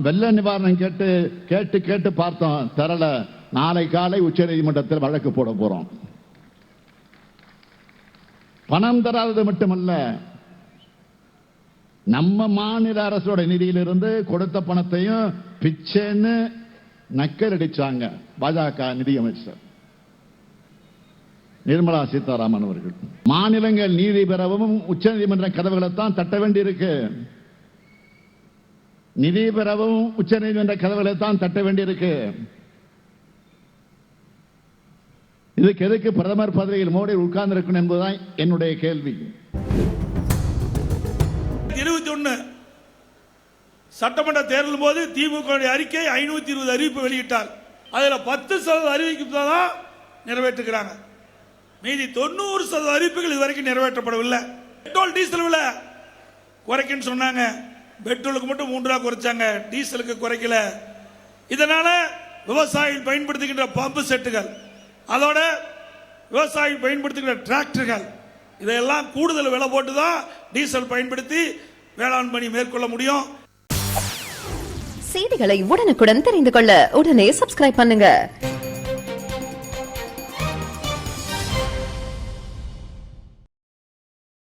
வெள்ள நிவாரணம் கேட்டு கேட்டு கேட்டு பார்த்தோம், தரல. நாளை காலை உச்ச நீதிமன்றத்தில் வழக்கு போட போறோம். பணம் தராதது மட்டுமல்ல, நம்ம மாநில அரசோட நிதியிலிருந்து கொடுத்த பணத்தையும் பிச்சைன்னு நக்கல் அடிச்சாங்க பாஜக நிதியமைச்சர் நிர்மலா சீதாராமன் அவர்கள். மாநிலங்கள் நீதி பெறவும் உச்ச நீதிமன்ற கதவுகளைத்தான் தட்ட வேண்டியிருக்கு. நிதி பெறவும் உச்ச நீதிமன்ற கதவுகளைத்தான் தட்ட வேண்டியிருக்கு. இதுக்கு எதுக்கு பிரதமர் பதவியில் மோடி உட்கார்ந்து இருக்கணும் என்பதுதான் என்னுடைய கேள்வி. 21 சட்டமன்ற தேர்தல் போது திமுக அறிக்கை 520 அறிவிப்பு வெளியிட்டார். அதில் 10% அறிவிப்பு தான் நிறைவேற்றுகிறாங்க. மீதி 90% அறிவிப்புகள் இதுவரைக்கும் நிறைவேற்றப்படவில்லை. பெட்ரோல் டீசல் விலை குறைக்குன்னு சொன்னாங்க. பெட்ரோலுக்கு மட்டும் 3 ரூபா குறைச்சாங்க, டீசலுக்கு குறைக்கல. இதனால விவசாயிகள் பயன்படுத்துகின்ற பம்பு செட்டுகள், அதோட விவசாயிகள் பயன்படுத்துகின்ற டிராக்டர்கள், இதையெல்லாம் கூடுதல் விலை போட்டு தான் டீசல் பயன்படுத்தி வேளாண் பணி மேற்கொள்ள முடியும். செய்திகளை உடனுக்குடன் தெரிந்து கொள்ள உடனே சப்ஸ்கிரைப் பண்ணுங்க.